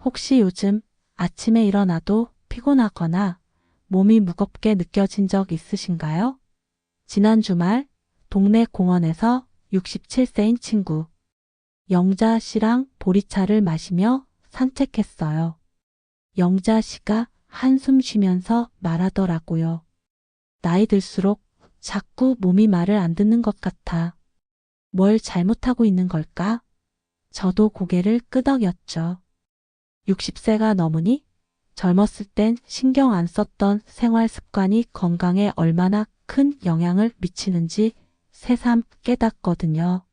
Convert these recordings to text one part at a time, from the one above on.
혹시 요즘 아침에 일어나도 피곤하거나 몸이 무겁게 느껴진 적 있으신가요? 지난 주말 동네 공원에서 67세인 친구 영자 씨랑 보리차를 마시며 산책했어요. 영자 씨가 한숨 쉬면서 말하더라고요. 나이 들수록 자꾸 몸이 말을 안 듣는 것 같아. 뭘 잘못하고 있는 걸까? 저도 고개를 끄덕였죠. 60세가 넘으니 젊었을 땐 신경 안 썼던 생활 습관이 건강에 얼마나 큰 영향을 미치는지 새삼 깨닫거든요.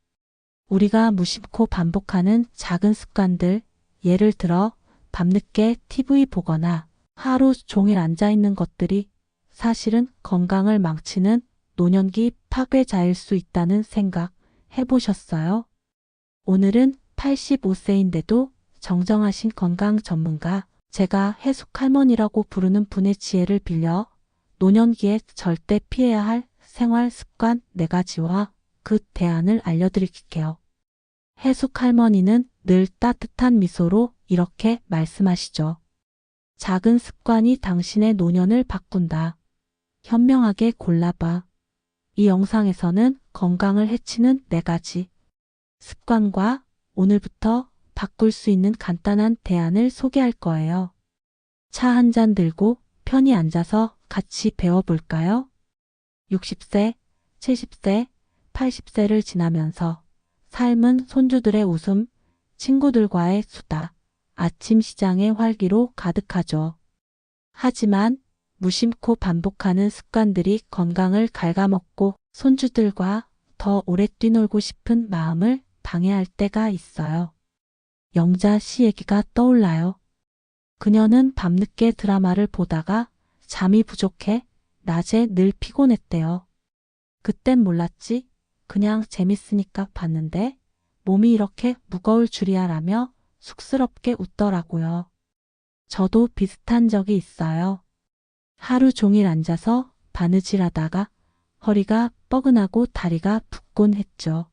우리가 무심코 반복하는 작은 습관들, 예를 들어 밤늦게 TV 보거나 하루 종일 앉아있는 것들이 사실은 건강을 망치는 노년기 파괴자일 수 있다는 생각 해보셨어요? 오늘은 85세인데도 정정하신 건강 전문가, 제가 해숙할머니라고 부르는 분의 지혜를 빌려 노년기에 절대 피해야 할 생활 습관 4가지와 그 대안을 알려드릴게요. 해숙할머니는 늘 따뜻한 미소로 이렇게 말씀하시죠. 작은 습관이 당신의 노년을 바꾼다. 현명하게 골라봐. 이 영상에서는 건강을 해치는 4가지 습관과 오늘부터 바꿀 수 있는 간단한 대안을 소개할 거예요. 차 한 잔 들고 편히 앉아서 같이 배워볼까요? 60세, 70세, 80세를 지나면서 삶은 손주들의 웃음, 친구들과의 수다, 아침 시장의 활기로 가득하죠. 하지만 무심코 반복하는 습관들이 건강을 갉아먹고 손주들과 더 오래 뛰놀고 싶은 마음을 방해할 때가 있어요. 영자 씨 얘기가 떠올라요. 그녀는 밤늦게 드라마를 보다가 잠이 부족해 낮에 늘 피곤했대요. 그땐 몰랐지. 그냥 재밌으니까 봤는데 몸이 이렇게 무거울 줄이야 라며 쑥스럽게 웃더라고요. 저도 비슷한 적이 있어요. 하루 종일 앉아서 바느질하다가 허리가 뻐근하고 다리가 붓곤 했죠.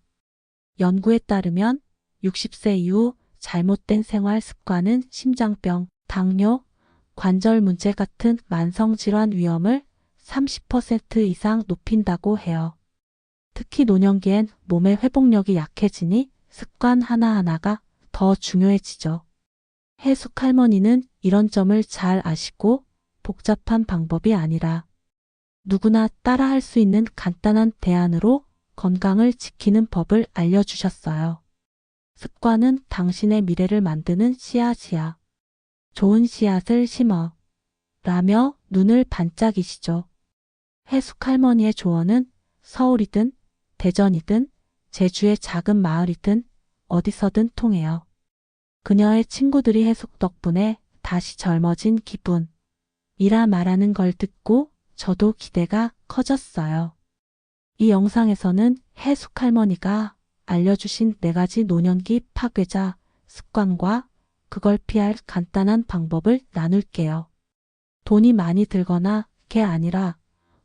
연구에 따르면 60세 이후 잘못된 생활 습관은 심장병, 당뇨, 관절 문제 같은 만성질환 위험을 30% 이상 높인다고 해요. 특히 노년기엔 몸의 회복력이 약해지니 습관 하나하나가 더 중요해지죠. 해숙할머니는 이런 점을 잘 아시고 복잡한 방법이 아니라 누구나 따라할 수 있는 간단한 대안으로 건강을 지키는 법을 알려주셨어요. 습관은 당신의 미래를 만드는 씨앗이야. 좋은 씨앗을 심어. 라며 눈을 반짝이시죠. 해숙할머니의 조언은 서울이든 대전이든 제주의 작은 마을이든 어디서든 통해요. 그녀의 친구들이 해숙 덕분에 다시 젊어진 기분. 이라 말하는 걸 듣고 저도 기대가 커졌어요. 이 영상에서는 해숙할머니가 알려주신 4가지 노년기 파괴자 습관과 그걸 피할 간단한 방법을 나눌게요. 돈이 많이 들거나 게 아니라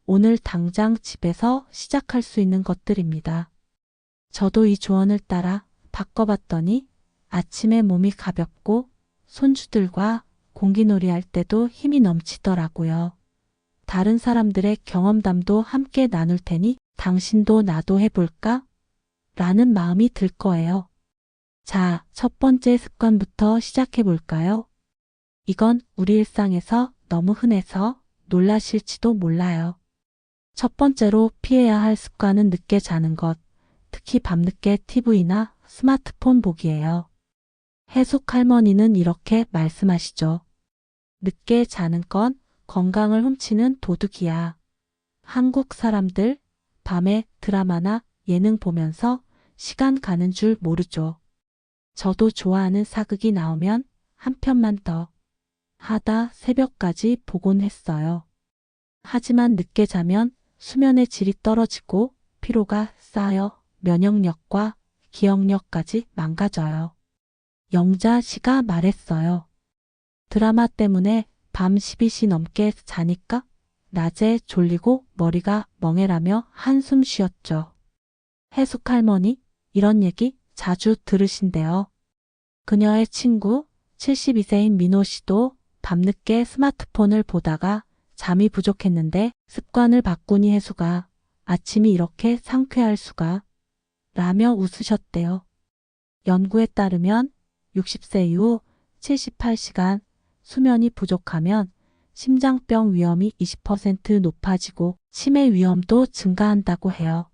오늘 당장 집에서 시작할 수 있는 것들입니다. 저도 이 조언을 따라 바꿔봤더니 아침에 몸이 가볍고 손주들과 공기놀이 할 때도 힘이 넘치더라고요. 다른 사람들의 경험담도 함께 나눌 테니 당신도 나도 해볼까? 라는 마음이 들 거예요. 자, 첫 번째 습관부터 시작해볼까요? 이건 우리 일상에서 너무 흔해서 놀라실지도 몰라요. 첫 번째로 피해야 할 습관은 늦게 자는 것, 특히 밤늦게 TV나 스마트폰 보기예요. 해숙할머니는 이렇게 말씀하시죠. 늦게 자는 건 건강을 훔치는 도둑이야. 한국 사람들 밤에 드라마나 예능 보면서 시간 가는 줄 모르죠. 저도 좋아하는 사극이 나오면 한 편만 더 하다 새벽까지 보곤 했어요. 하지만 늦게 자면 수면의 질이 떨어지고 피로가 쌓여 면역력과 기억력까지 망가져요. 영자 씨가 말했어요. 드라마 때문에 밤 12시 넘게 자니까 낮에 졸리고 머리가 멍해라며 한숨 쉬었죠. 해숙할머니 이런 얘기 자주 들으신대요. 그녀의 친구, 72세인 민호 씨도 밤늦게 스마트폰을 보다가 잠이 부족했는데 습관을 바꾸니 혜수가 아침이 이렇게 상쾌할 수가 라며 웃으셨대요. 연구에 따르면 60세 이후 78시간 수면이 부족하면 심장병 위험이 20% 높아지고 치매 위험도 증가한다고 해요.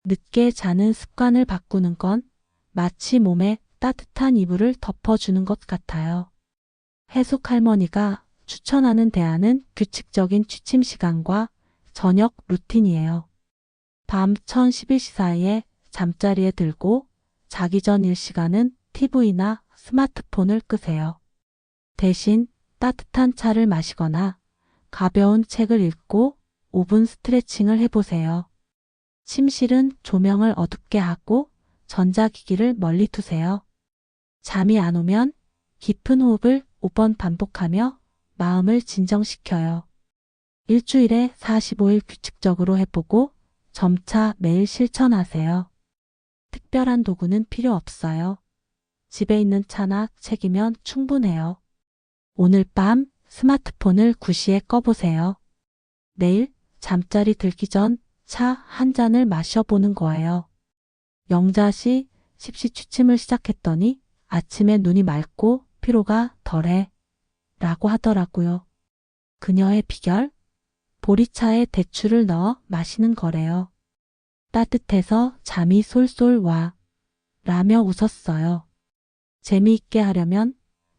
늦게 자는 습관을 바꾸는 건 마치 몸에 따뜻한 이불을 덮어주는 것 같아요. 혜숙 할머니가 추천하는 대안은 규칙적인 취침 시간과 저녁 루틴이에요. 밤 1011시 사이에 잠자리에 들고 자기 전 1시간은 TV나 스마트폰을 끄세요. 대신 따뜻한 차를 마시거나 가벼운 책을 읽고 5분 스트레칭을 해보세요. 침실은 조명을 어둡게 하고 전자기기를 멀리 두세요. 잠이 안 오면 깊은 호흡을 5번 반복하며 마음을 진정시켜요. 일주일에 45일 규칙적으로 해보고 점차 매일 실천하세요. 특별한 도구는 필요 없어요. 집에 있는 차나 책이면 충분해요. 오늘 밤 스마트폰을 9시에 꺼보세요. 내일 잠자리 들기 전 차 한 잔을 마셔보는 거예요. 영자씨 10시 취침을 시작했더니 아침에 눈이 맑고 피로가 덜해 라고 하더라고요. 그녀의 비결? 보리차에 대추를 넣어 마시는 거래요. 따뜻해서 잠이 솔솔 와 라며 웃었어요. 재미있게 하려면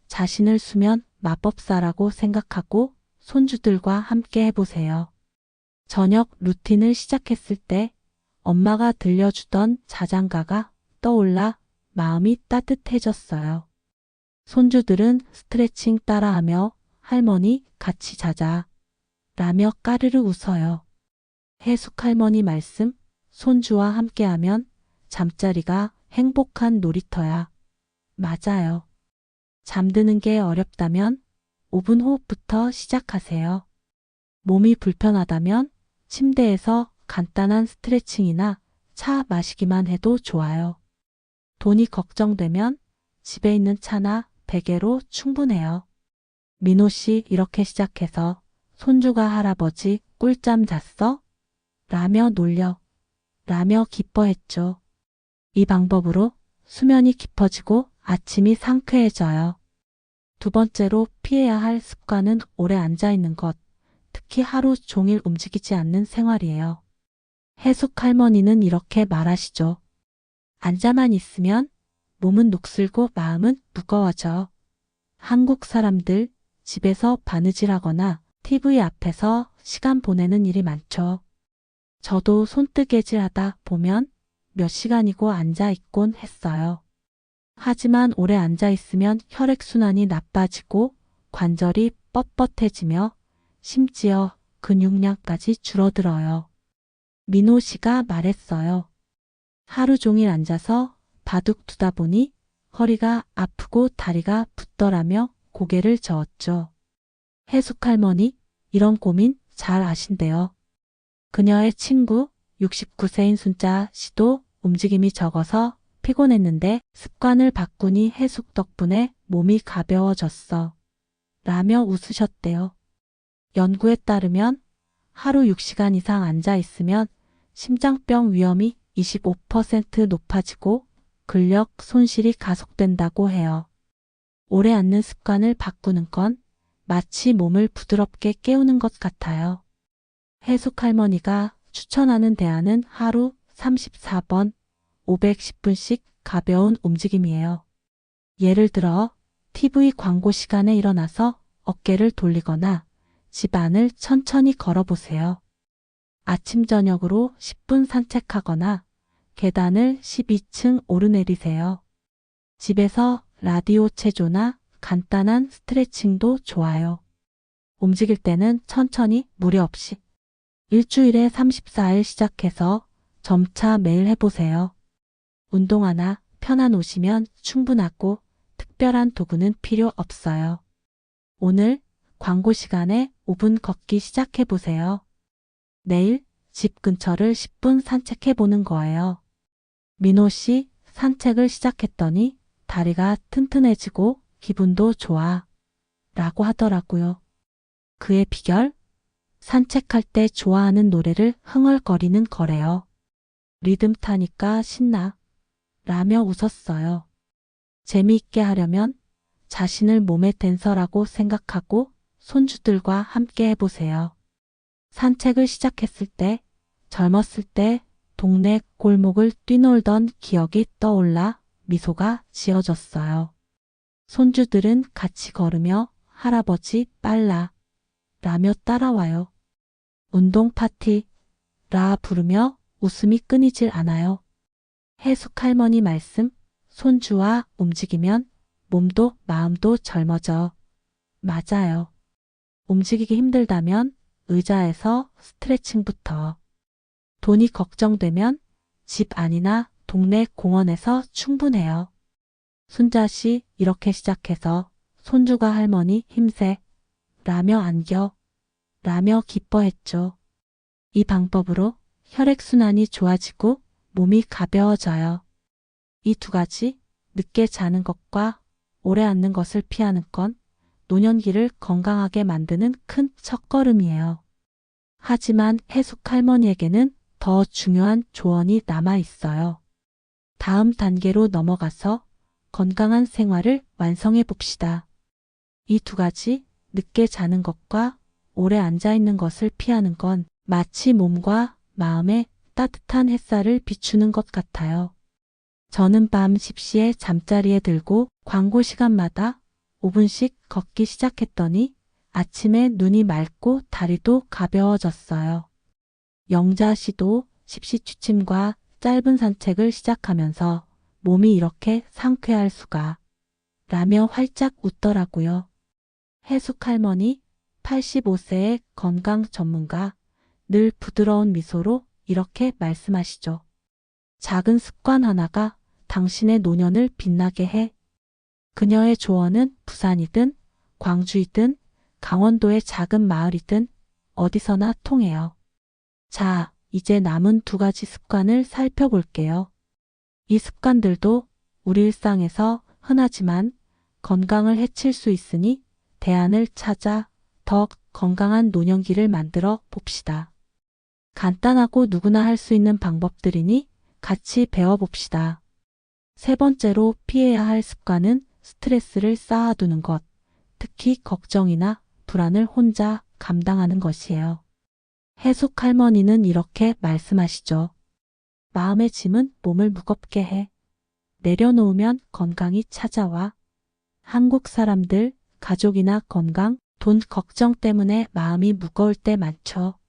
자신을 수면 마법사라고 생각하고 손주들과 함께 해보세요. 저녁 루틴을 시작했을 때 엄마가 들려주던 자장가가 떠올라 마음이 따뜻해졌어요. 손주들은 스트레칭 따라하며 할머니 같이 자자 라며 까르르 웃어요. 혜숙 할머니 말씀, 손주와 함께하면 잠자리가 행복한 놀이터야. 맞아요. 잠드는 게 어렵다면 5분 호흡부터 시작하세요. 몸이 불편하다면 침대에서 간단한 스트레칭이나 차 마시기만 해도 좋아요. 돈이 걱정되면 집에 있는 차나 베개로 충분해요. 민호 씨 이렇게 시작해서 손주가 할아버지 꿀잠 잤어? 라며 놀려 라며 기뻐했죠. 이 방법으로 수면이 깊어지고 아침이 상쾌해져요. 두 번째로 피해야 할 습관은 오래 앉아있는 것, 특히 하루 종일 움직이지 않는 생활이에요. 혜숙 할머니는 이렇게 말하시죠. 앉아만 있으면 몸은 녹슬고 마음은 무거워져. 한국 사람들 집에서 바느질하거나 TV 앞에서 시간 보내는 일이 많죠. 저도 손뜨개질 하다 보면 몇 시간이고 앉아있곤 했어요. 하지만 오래 앉아있으면 혈액순환이 나빠지고 관절이 뻣뻣해지며 심지어 근육량까지 줄어들어요. 민호 씨가 말했어요. 하루 종일 앉아서 바둑 두다 보니 허리가 아프고 다리가 붓더라며 고개를 저었죠. 혜숙 할머니, 이런 고민 잘 아신대요. 그녀의 친구 69세인 순자 씨도 움직임이 적어서 피곤했는데 습관을 바꾸니 혜숙 덕분에 몸이 가벼워졌어. 라며 웃으셨대요. 연구에 따르면 하루 6시간 이상 앉아 있으면 심장병 위험이 25% 높아지고 근력 손실이 가속된다고 해요. 오래 앉는 습관을 바꾸는 건 마치 몸을 부드럽게 깨우는 것 같아요. 혜숙 할머니가 추천하는 대안은 하루 34번 510분씩 가벼운 움직임이에요. 예를 들어 TV 광고 시간에 일어나서 어깨를 돌리거나 집 안을 천천히 걸어보세요. 아침 저녁으로 10분 산책하거나 계단을 12층 오르내리세요. 집에서 라디오 체조나 간단한 스트레칭도 좋아요. 움직일 때는 천천히 무리 없이 일주일에 34일 시작해서 점차 매일 해보세요. 운동화나 편한 옷이면 충분하고 특별한 도구는 필요 없어요. 오늘 광고 시간에 5분 걷기 시작해보세요. 내일 집 근처를 10분 산책해보는 거예요. 민호 씨 산책을 시작했더니 다리가 튼튼해지고 기분도 좋아. 라고 하더라고요. 그의 비결? 산책할 때 좋아하는 노래를 흥얼거리는 거래요. 리듬 타니까 신나. 라며 웃었어요. 재미있게 하려면 자신을 몸의 댄서라고 생각하고 손주들과 함께 해보세요. 산책을 시작했을 때, 젊었을 때 동네 골목을 뛰놀던 기억이 떠올라 미소가 지어졌어요. 손주들은 같이 걸으며 할아버지 빨라 라며 따라와요. 운동 파티 라 부르며 웃음이 끊이질 않아요. 해숙 할머니 말씀, 손주와 움직이면 몸도 마음도 젊어져. 맞아요. 움직이기 힘들다면 의자에서 스트레칭부터. 돈이 걱정되면 집 안이나 동네 공원에서 충분해요. 순자씨 이렇게 시작해서 손주가 할머니 힘세 라며 안겨 라며 기뻐했죠. 이 방법으로 혈액순환이 좋아지고 몸이 가벼워져요. 이 두 가지, 늦게 자는 것과 오래 앉는 것을 피하는 건 노년기를 건강하게 만드는 큰 첫걸음이에요. 하지만 해숙 할머니에게는 더 중요한 조언이 남아 있어요. 다음 단계로 넘어가서 건강한 생활을 완성해 봅시다. 이 두 가지, 늦게 자는 것과 오래 앉아 있는 것을 피하는 건 마치 몸과 마음에 따뜻한 햇살을 비추는 것 같아요. 저는 밤 10시에 잠자리에 들고 광고 시간마다 5분씩 걷기 시작했더니 아침에 눈이 맑고 다리도 가벼워졌어요. 영자 씨도 10시 취침과 짧은 산책을 시작하면서 몸이 이렇게 상쾌할 수가 라며 활짝 웃더라고요. 해숙 할머니 85세의 건강 전문가 늘 부드러운 미소로 이렇게 말씀하시죠. 작은 습관 하나가 당신의 노년을 빛나게 해. 그녀의 조언은 부산이든 광주이든 강원도의 작은 마을이든 어디서나 통해요. 자, 이제 남은 두 가지 습관을 살펴볼게요. 이 습관들도 우리 일상에서 흔하지만 건강을 해칠 수 있으니 대안을 찾아 더 건강한 노년기를 만들어 봅시다. 간단하고 누구나 할 수 있는 방법들이니 같이 배워봅시다. 세 번째로 피해야 할 습관은 스트레스를 쌓아두는 것, 특히 걱정이나 불안을 혼자 감당하는 것이에요. 해숙 할머니는 이렇게 말씀하시죠. 마음의 짐은 몸을 무겁게 해. 내려놓으면 건강이 찾아와. 한국 사람들, 가족이나 건강, 돈 걱정 때문에 마음이 무거울 때 많죠.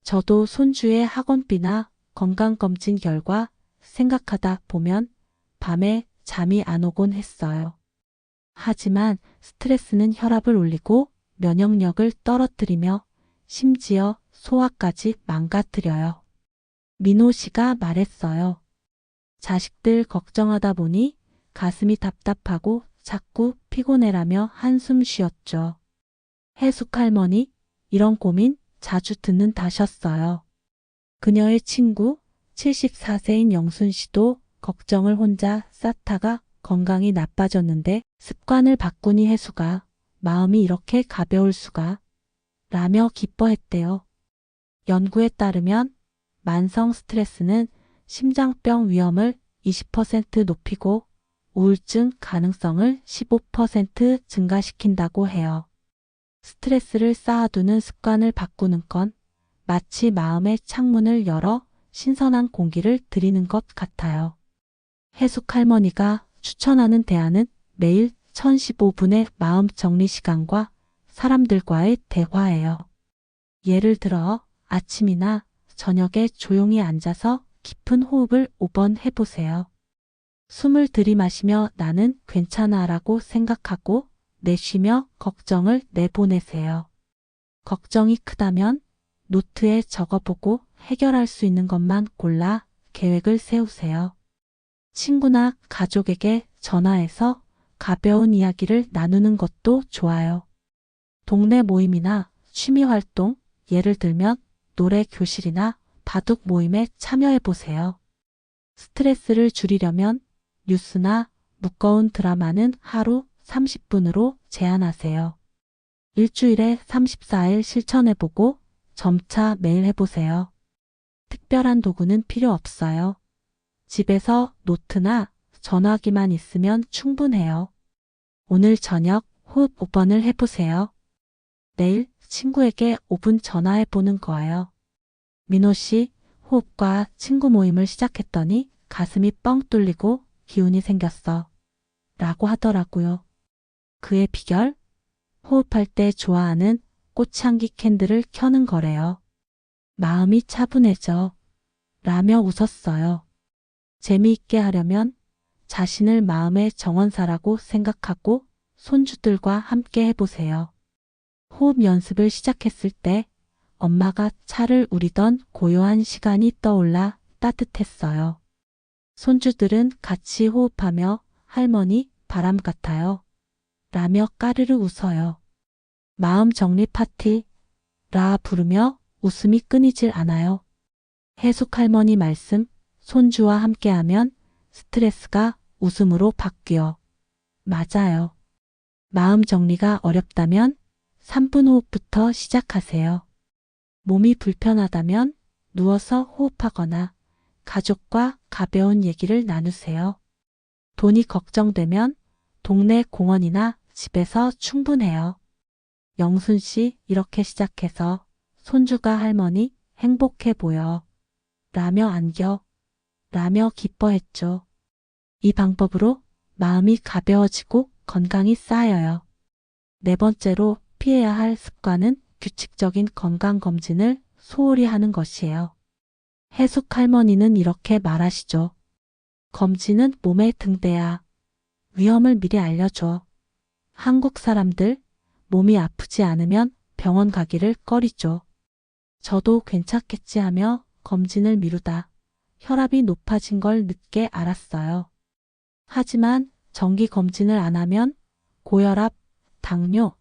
저도 손주의 학원비나 건강검진 결과 생각하다 보면 밤에 잠이 안 오곤 했어요. 하지만 스트레스는 혈압을 올리고 면역력을 떨어뜨리며 심지어 소화까지 망가뜨려요. 민호 씨가 말했어요. 자식들 걱정하다 보니 가슴이 답답하고 자꾸 피곤해라며 한숨 쉬었죠. 해숙 할머니, 이런 고민 자주 듣는다셨어요. 그녀의 친구 74세인 영순 씨도 걱정을 혼자 쌓다가 건강이 나빠졌는데 습관을 바꾸니 해수가 마음이 이렇게 가벼울 수가 라며 기뻐했대요. 연구에 따르면 만성 스트레스는 심장병 위험을 20% 높이고 우울증 가능성을 15% 증가시킨다고 해요. 스트레스를 쌓아두는 습관을 바꾸는 건 마치 마음의 창문을 열어 신선한 공기를 들이는 것 같아요. 해숙 할머니가 추천하는 대안은 매일 1015분의 마음 정리 시간과 사람들과의 대화예요. 예를 들어 아침이나 저녁에 조용히 앉아서 깊은 호흡을 5번 해보세요. 숨을 들이마시며 나는 괜찮아 라고 생각하고 내쉬며 걱정을 내보내세요. 걱정이 크다면 노트에 적어보고 해결할 수 있는 것만 골라 계획을 세우세요. 친구나 가족에게 전화해서 가벼운 이야기를 나누는 것도 좋아요. 동네 모임이나 취미 활동, 예를 들면 노래 교실이나 바둑 모임에 참여해보세요. 스트레스를 줄이려면 뉴스나 무거운 드라마는 하루 30분으로 제한하세요. 일주일에 34일 실천해보고 점차 매일 해보세요. 특별한 도구는 필요 없어요. 집에서 노트나 전화기만 있으면 충분해요. 오늘 저녁 호흡 5번을 해보세요. 내일 친구에게 5분 전화해보는 거예요. 민호 씨 호흡과 친구 모임을 시작했더니 가슴이 뻥 뚫리고 기운이 생겼어. 라고 하더라고요. 그의 비결? 호흡할 때 좋아하는 꽃향기 캔들을 켜는 거래요. 마음이 차분해져. 라며 웃었어요. 재미있게 하려면 자신을 마음의 정원사라고 생각하고 손주들과 함께 해보세요. 호흡 연습을 시작했을 때 엄마가 차를 우리던 고요한 시간이 떠올라 따뜻했어요. 손주들은 같이 호흡하며 할머니 바람 같아요. 라며 까르르 웃어요. 마음 정리 파티 라 부르며 웃음이 끊이질 않아요. 해숙 할머니 말씀 손주와 함께하면 스트레스가 웃음으로 바뀌어. 맞아요. 마음 정리가 어렵다면 3분 호흡부터 시작하세요. 몸이 불편하다면 누워서 호흡하거나 가족과 가벼운 얘기를 나누세요. 돈이 걱정되면 동네 공원이나 집에서 충분해요. 영순 씨 이렇게 시작해서 손주가 할머니 행복해 보여. 라며 안겨. 라며 기뻐했죠. 이 방법으로 마음이 가벼워지고 건강이 쌓여요. 네 번째로 피해야 할 습관은 규칙적인 건강검진을 소홀히 하는 것이에요. 해숙 할머니는 이렇게 말하시죠. 검진은 몸의 등대야. 위험을 미리 알려줘. 한국 사람들 몸이 아프지 않으면 병원 가기를 꺼리죠. 저도 괜찮겠지 하며 검진을 미루다 혈압이 높아진 걸 늦게 알았어요. 하지만 정기 검진을 안 하면 고혈압, 당뇨,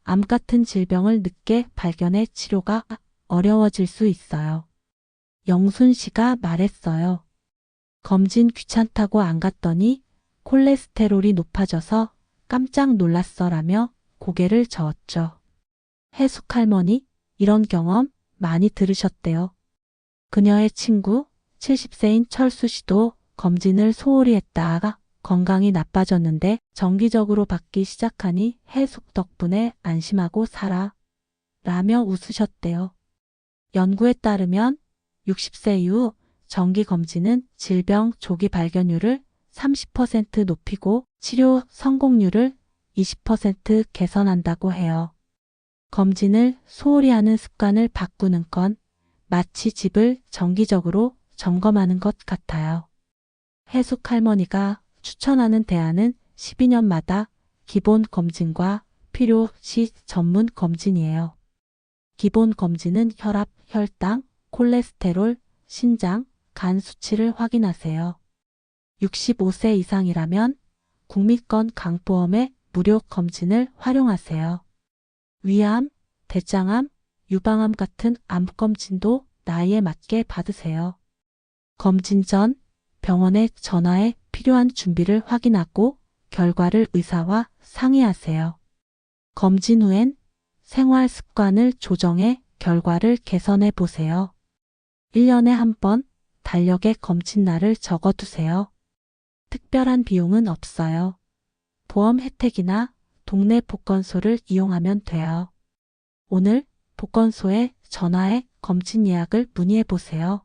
암 같은 질병을 늦게 발견해 치료가 어려워질 수 있어요. 영순 씨가 말했어요. 검진 귀찮다고 안 갔더니 콜레스테롤이 높아져서 깜짝 놀랐어라며 고개를 저었죠. 해숙 할머니 이런 경험 많이 들으셨대요. 그녀의 친구 70세인 철수 씨도 검진을 소홀히 했다가 건강이 나빠졌는데 정기적으로 받기 시작하니 해숙 덕분에 안심하고 살아. 라며 웃으셨대요. 연구에 따르면 60세 이후 정기검진은 질병 조기 발견율을 30% 높이고 치료 성공률을 20% 개선한다고 해요. 검진을 소홀히 하는 습관을 바꾸는 건 마치 집을 정기적으로 점검하는 것 같아요. 해숙 할머니가 추천하는 대안은 12년마다 기본 검진과 필요시 전문 검진이에요. 기본 검진은 혈압, 혈당, 콜레스테롤, 신장, 간 수치를 확인하세요. 65세 이상이라면 국민권 강보험의 무료 검진을 활용하세요. 위암, 대장암, 유방암 같은 암 검진도 나이에 맞게 받으세요. 검진 전 병원에 전화해 필요한 준비를 확인하고 결과를 의사와 상의하세요. 검진 후엔 생활 습관을 조정해 결과를 개선해 보세요. 1년에 한 번 달력에 검진 날을 적어두세요. 특별한 비용은 없어요. 보험 혜택이나 동네 보건소를 이용하면 돼요. 오늘 보건소에 전화해 검진 예약을 문의해 보세요.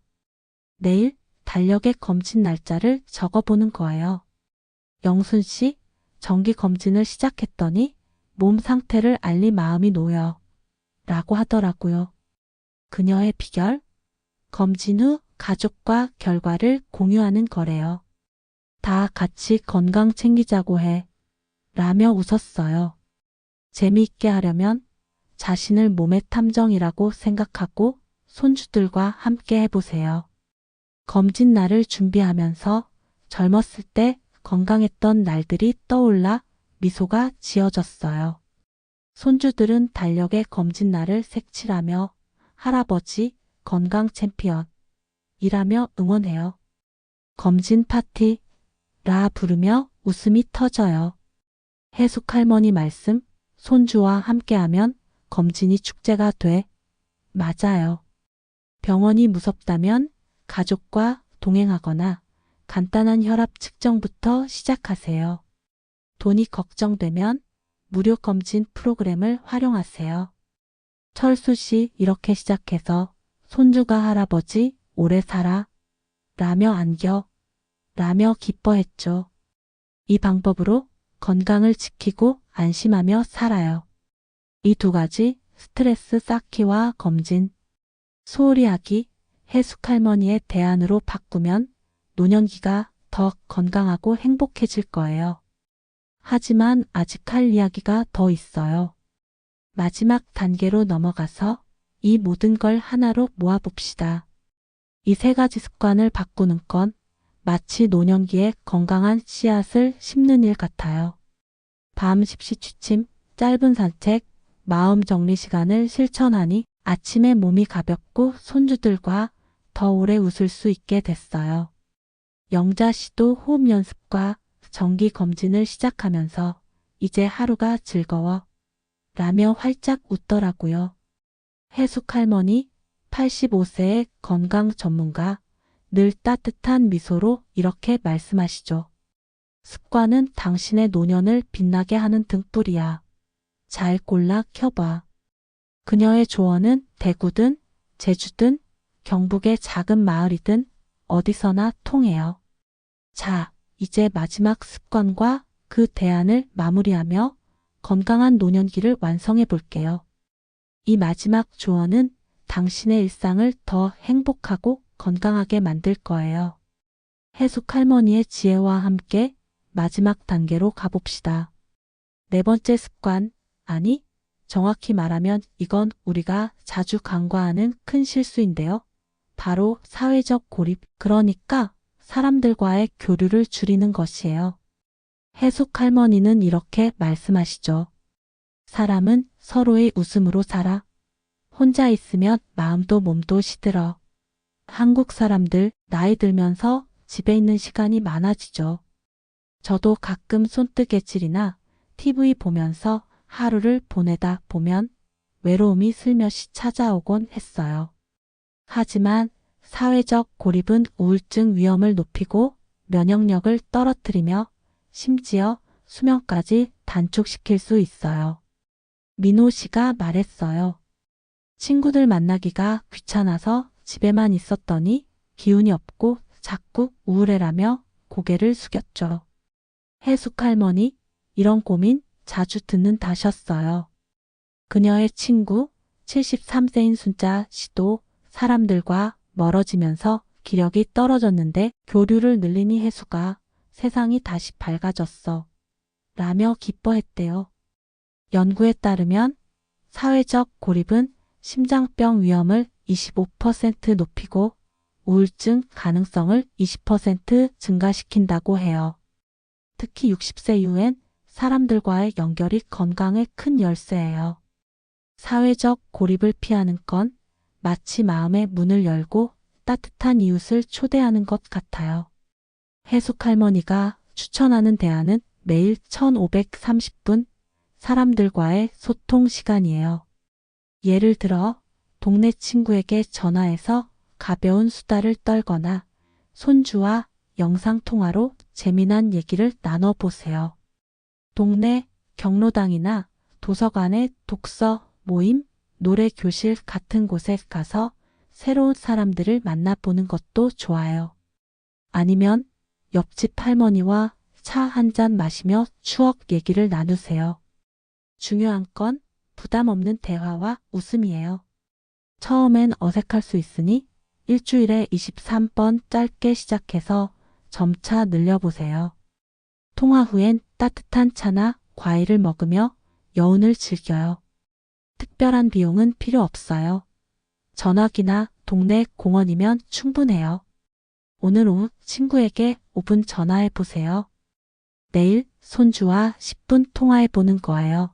내일 달력에 검진 날짜를 적어보는 거예요. 영순 씨, 정기 검진을 시작했더니 몸 상태를 알릴 마음이 놓여. 라고 하더라고요. 그녀의 비결? 검진 후 가족과 결과를 공유하는 거래요. 다 같이 건강 챙기자고 해. 라며 웃었어요. 재미있게 하려면 자신을 몸의 탐정이라고 생각하고 손주들과 함께 해보세요. 검진 날을 준비하면서 젊었을 때 건강했던 날들이 떠올라 미소가 지어졌어요. 손주들은 달력에 검진 날을 색칠하며 할아버지 건강 챔피언 이라며 응원해요. 검진 파티 라 부르며 웃음이 터져요. 해숙 할머니 말씀, 손주와 함께하면 검진이 축제가 돼. 맞아요. 병원이 무섭다면 가족과 동행하거나 간단한 혈압 측정부터 시작하세요. 돈이 걱정되면 무료 검진 프로그램을 활용하세요. 철수 씨 이렇게 시작해서 손주가 할아버지 오래 살아 라며 안겨 라며 기뻐했죠. 이 방법으로 건강을 지키고 안심하며 살아요. 이 두 가지 스트레스 쌓기와 검진, 소홀히 하기, 해숙 할머니의 대안으로 바꾸면 노년기가 더 건강하고 행복해질 거예요. 하지만 아직 할 이야기가 더 있어요. 마지막 단계로 넘어가서 이 모든 걸 하나로 모아봅시다. 이 세 가지 습관을 바꾸는 건 마치 노년기에 건강한 씨앗을 심는 일 같아요. 밤 십시 취침, 짧은 산책, 마음 정리 시간을 실천하니 아침에 몸이 가볍고 손주들과 더 오래 웃을 수 있게 됐어요. 영자 씨도 호흡 연습과 정기 검진을 시작하면서 이제 하루가 즐거워 라며 활짝 웃더라고요. 해숙 할머니 85세의 건강 전문가 늘 따뜻한 미소로 이렇게 말씀하시죠. 습관은 당신의 노년을 빛나게 하는 등불이야. 잘 골라 켜봐. 그녀의 조언은 대구든 제주든 경북의 작은 마을이든 어디서나 통해요. 자, 이제 마지막 습관과 그 대안을 마무리하며 건강한 노년기를 완성해 볼게요. 이 마지막 조언은 당신의 일상을 더 행복하고 건강하게 만들 거예요. 해숙 할머니의 지혜와 함께 마지막 단계로 가봅시다. 네 번째 습관, 아니, 정확히 말하면 이건 우리가 자주 간과하는 큰 실수인데요. 바로 사회적 고립, 그러니까 사람들과의 교류를 줄이는 것이에요. 해숙 할머니는 이렇게 말씀하시죠. 사람은 서로의 웃음으로 살아. 혼자 있으면 마음도 몸도 시들어. 한국 사람들 나이 들면서 집에 있는 시간이 많아지죠. 저도 가끔 손뜨개질이나 TV 보면서 하루를 보내다 보면 외로움이 슬며시 찾아오곤 했어요. 하지만 사회적 고립은 우울증 위험을 높이고 면역력을 떨어뜨리며 심지어 수명까지 단축시킬 수 있어요. 민호 씨가 말했어요. 친구들 만나기가 귀찮아서 집에만 있었더니 기운이 없고 자꾸 우울해라며 고개를 숙였죠. 해숙 할머니, 이런 고민 자주 듣는다셨어요. 그녀의 친구 73세인 순자 씨도 사람들과 멀어지면서 기력이 떨어졌는데 교류를 늘리니 해수가 세상이 다시 밝아졌어 라며 기뻐했대요. 연구에 따르면 사회적 고립은 심장병 위험을 25% 높이고 우울증 가능성을 20% 증가시킨다고 해요. 특히 60세 이후엔 사람들과의 연결이 건강에 큰 열쇠예요. 사회적 고립을 피하는 건 마치 마음의 문을 열고 따뜻한 이웃을 초대하는 것 같아요. 해숙 할머니가 추천하는 대안은 매일 1530분 사람들과의 소통 시간이에요. 예를 들어 동네 친구에게 전화해서 가벼운 수다를 떨거나 손주와 영상통화로 재미난 얘기를 나눠보세요. 동네 경로당이나 도서관의 독서 모임, 노래 교실 같은 곳에 가서 새로운 사람들을 만나보는 것도 좋아요. 아니면 옆집 할머니와 차 한 잔 마시며 추억 얘기를 나누세요. 중요한 건 부담 없는 대화와 웃음이에요. 처음엔 어색할 수 있으니 일주일에 23번 짧게 시작해서 점차 늘려보세요. 통화 후엔 따뜻한 차나 과일을 먹으며 여운을 즐겨요. 특별한 비용은 필요 없어요. 전화기나 동네 공원이면 충분해요. 오늘 오후 친구에게 5분 전화해 보세요. 내일 손주와 10분 통화해 보는 거예요.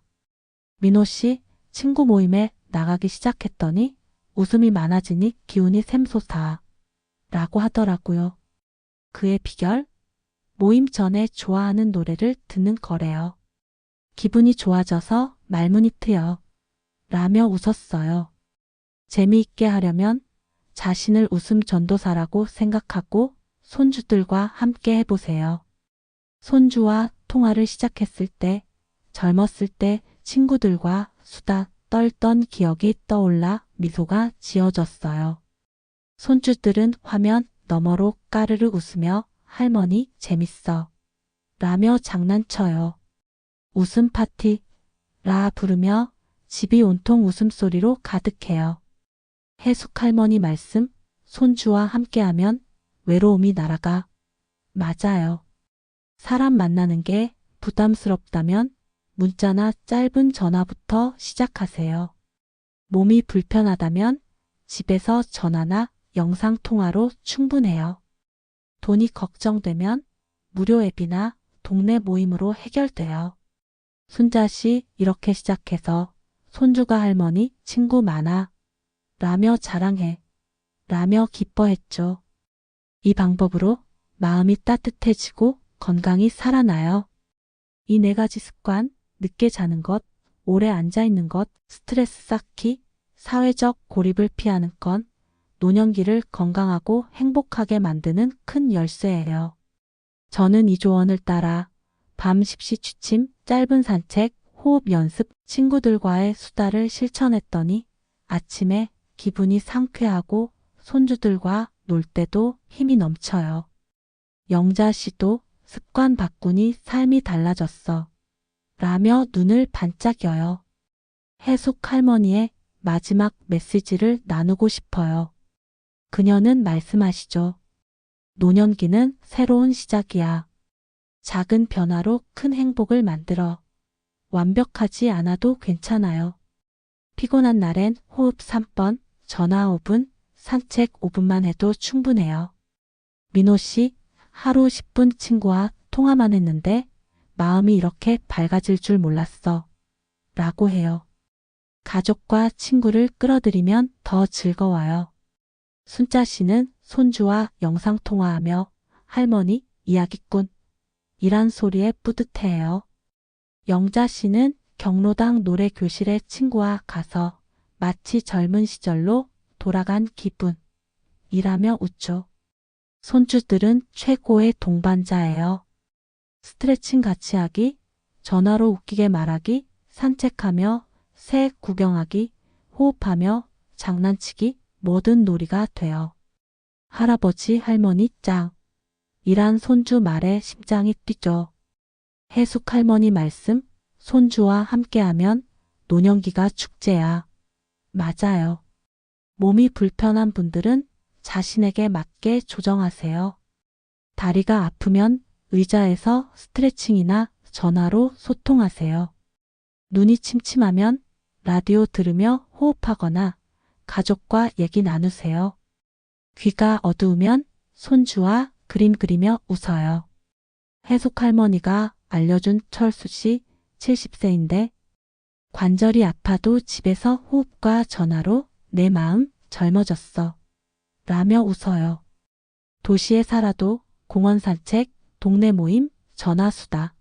민호 씨, 친구 모임에 나가기 시작했더니 웃음이 많아지니 기운이 샘솟아 라고 하더라고요. 그의 비결? 모임 전에 좋아하는 노래를 듣는 거래요. 기분이 좋아져서 말문이 트여. 라며 웃었어요. 재미있게 하려면 자신을 웃음 전도사라고 생각하고 손주들과 함께 해보세요. 손주와 통화를 시작했을 때, 젊었을 때 친구들과 수다 떨던 기억이 떠올라 미소가 지어졌어요. 손주들은 화면 너머로 까르르 웃으며 할머니 재밌어 라며 장난쳐요. 웃음 파티 라 부르며 집이 온통 웃음소리로 가득해요. 해숙 할머니 말씀, 손주와 함께하면 외로움이 날아가. 맞아요. 사람 만나는 게 부담스럽다면 문자나 짧은 전화부터 시작하세요. 몸이 불편하다면 집에서 전화나 영상통화로 충분해요. 돈이 걱정되면 무료 앱이나 동네 모임으로 해결돼요. 순자씨 이렇게 시작해서 손주가 할머니 친구 많아 라며 자랑해 라며 기뻐했죠. 이 방법으로 마음이 따뜻해지고 건강이 살아나요. 이 4가지 습관, 늦게 자는 것, 오래 앉아있는 것, 스트레스 쌓기, 사회적 고립을 피하는 건 노년기를 건강하고 행복하게 만드는 큰 열쇠예요. 저는 이 조언을 따라 밤 십시 취침, 짧은 산책, 호흡 연습, 친구들과의 수다를 실천했더니 아침에 기분이 상쾌하고 손주들과 놀 때도 힘이 넘쳐요. 영자 씨도 습관 바꾸니 삶이 달라졌어. 라며 눈을 반짝여요. 해숙 할머니의 마지막 메시지를 나누고 싶어요. 그녀는 말씀하시죠. 노년기는 새로운 시작이야. 작은 변화로 큰 행복을 만들어. 완벽하지 않아도 괜찮아요. 피곤한 날엔 호흡 3번, 전화 5분, 산책 5분만 해도 충분해요. 민호 씨, 하루 10분 친구와 통화만 했는데 마음이 이렇게 밝아질 줄 몰랐어. 라고 해요. 가족과 친구를 끌어들이면 더 즐거워요. 순자 씨는 손주와 영상통화하며 할머니 이야기꾼 이란 소리에 뿌듯해해요. 영자 씨는 경로당 노래교실에 친구와 가서 마치 젊은 시절로 돌아간 기분이라며 웃죠. 손주들은 최고의 동반자예요. 스트레칭 같이 하기, 전화로 웃기게 말하기, 산책하며 새 구경하기, 호흡하며 장난치기, 모든 놀이가 돼요. 할아버지 할머니 짱. 이란 손주 말에 심장이 뛰죠. 해숙 할머니 말씀, 손주와 함께하면 노년기가 축제야. 맞아요. 몸이 불편한 분들은 자신에게 맞게 조정하세요. 다리가 아프면 의자에서 스트레칭이나 전화로 소통하세요. 눈이 침침하면 라디오 들으며 호흡하거나 가족과 얘기 나누세요. 귀가 어두우면 손주와 그림 그리며 웃어요. 해숙 할머니가 알려준 철수 씨 70세인데 관절이 아파도 집에서 호흡과 전화로 내 마음 젊어졌어. 라며 웃어요. 도시에 살아도 공원 산책, 동네 모임, 전화 수다.